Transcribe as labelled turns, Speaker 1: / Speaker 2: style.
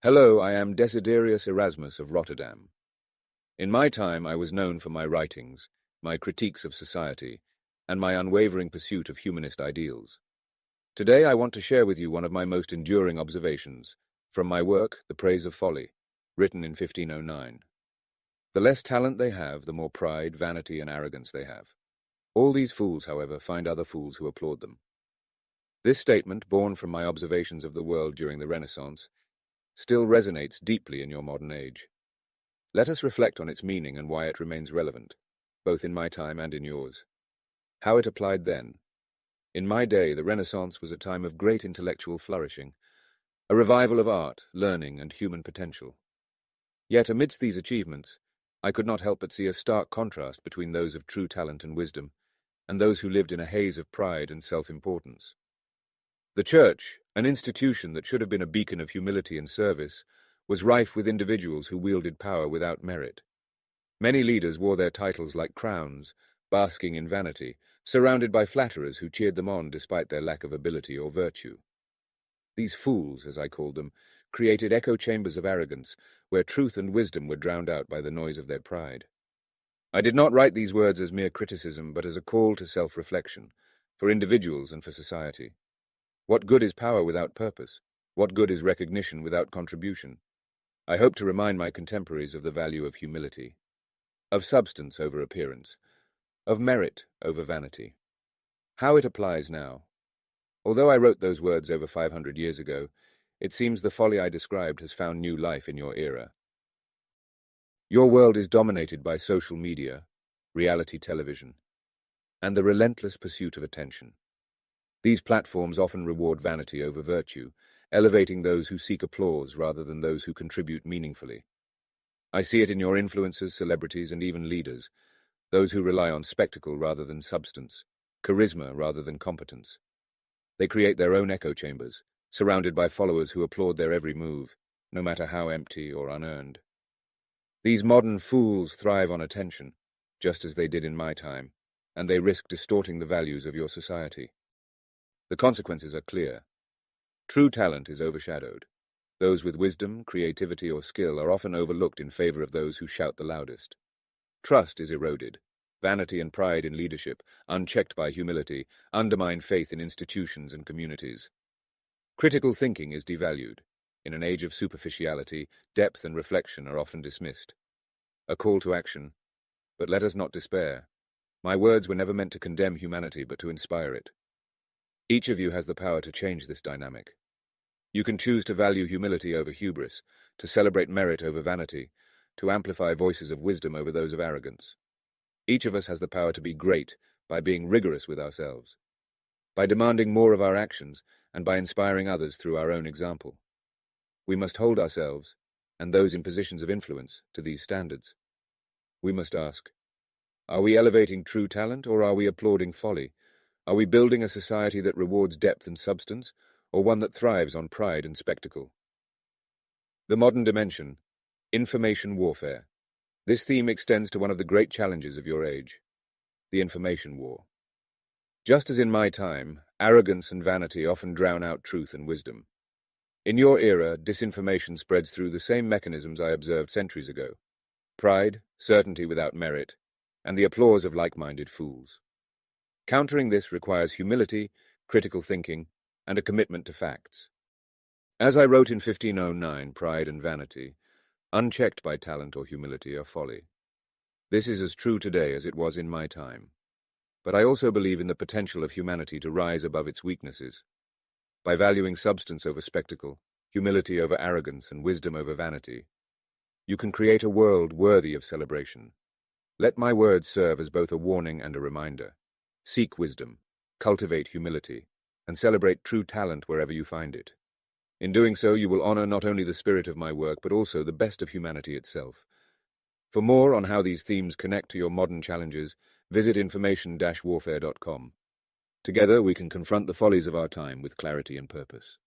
Speaker 1: Hello, I am Desiderius Erasmus of Rotterdam. In my time, I was known for my writings, my critiques of society, and my unwavering pursuit of humanist ideals. Today, I want to share with you one of my most enduring observations from my work, The Praise of Folly, written in 1509. The less talent they have, the more pride, vanity, and arrogance they have. All these fools, however, find other fools who applaud them. This statement, born from my observations of the world during the Renaissance, still resonates deeply in your modern age. Let us reflect on its meaning and why it remains relevant, both in my time and in yours. How it applied then. In my day, the Renaissance was a time of great intellectual flourishing, a revival of art, learning, and human potential. Yet amidst these achievements, I could not help but see a stark contrast between those of true talent and wisdom, and those who lived in a haze of pride and self-importance. The Church, an institution that should have been a beacon of humility and service, was rife with individuals who wielded power without merit. Many leaders wore their titles like crowns, basking in vanity, surrounded by flatterers who cheered them on despite their lack of ability or virtue. These fools, as I called them, created echo chambers of arrogance, where truth and wisdom were drowned out by the noise of their pride. I did not write these words as mere criticism, but as a call to self-reflection, for individuals and for society. What good is power without purpose? What good is recognition without contribution? I hope to remind my contemporaries of the value of humility, of substance over appearance, of merit over vanity. How it applies now. Although I wrote those words over 500 years ago, it seems the folly I described has found new life in your era. Your world is dominated by social media, reality television, and the relentless pursuit of attention. These platforms often reward vanity over virtue, elevating those who seek applause rather than those who contribute meaningfully. I see it in your influencers, celebrities, and even leaders, those who rely on spectacle rather than substance, charisma rather than competence. They create their own echo chambers, surrounded by followers who applaud their every move, no matter how empty or unearned. These modern fools thrive on attention, just as they did in my time, and they risk distorting the values of your society. The consequences are clear. True talent is overshadowed. Those with wisdom, creativity, or skill are often overlooked in favor of those who shout the loudest. Trust is eroded. Vanity and pride in leadership, unchecked by humility, undermine faith in institutions and communities. Critical thinking is devalued. In an age of superficiality, depth and reflection are often dismissed. A call to action. But let us not despair. My words were never meant to condemn humanity, but to inspire it. Each of you has the power to change this dynamic. You can choose to value humility over hubris, to celebrate merit over vanity, to amplify voices of wisdom over those of arrogance. Each of us has the power to be great by being rigorous with ourselves, by demanding more of our actions, and by inspiring others through our own example. We must hold ourselves, and those in positions of influence, to these standards. We must ask, are we elevating true talent, or are we applauding folly? Are we building a society that rewards depth and substance, or one that thrives on pride and spectacle? The modern dimension, information warfare. This theme extends to one of the great challenges of your age, the information war. Just as in my time, arrogance and vanity often drown out truth and wisdom. In your era, disinformation spreads through the same mechanisms I observed centuries ago: pride, certainty without merit, and the applause of like-minded fools. Countering this requires humility, critical thinking, and a commitment to facts. As I wrote in 1509, pride and vanity, unchecked by talent or humility, are folly. This is as true today as it was in my time. But I also believe in the potential of humanity to rise above its weaknesses. By valuing substance over spectacle, humility over arrogance, and wisdom over vanity, you can create a world worthy of celebration. Let my words serve as both a warning and a reminder. Seek wisdom, cultivate humility, and celebrate true talent wherever you find it. In doing so, you will honor not only the spirit of my work, but also the best of humanity itself. For more on how these themes connect to your modern challenges, visit information-warfare.com. Together, we can confront the follies of our time with clarity and purpose.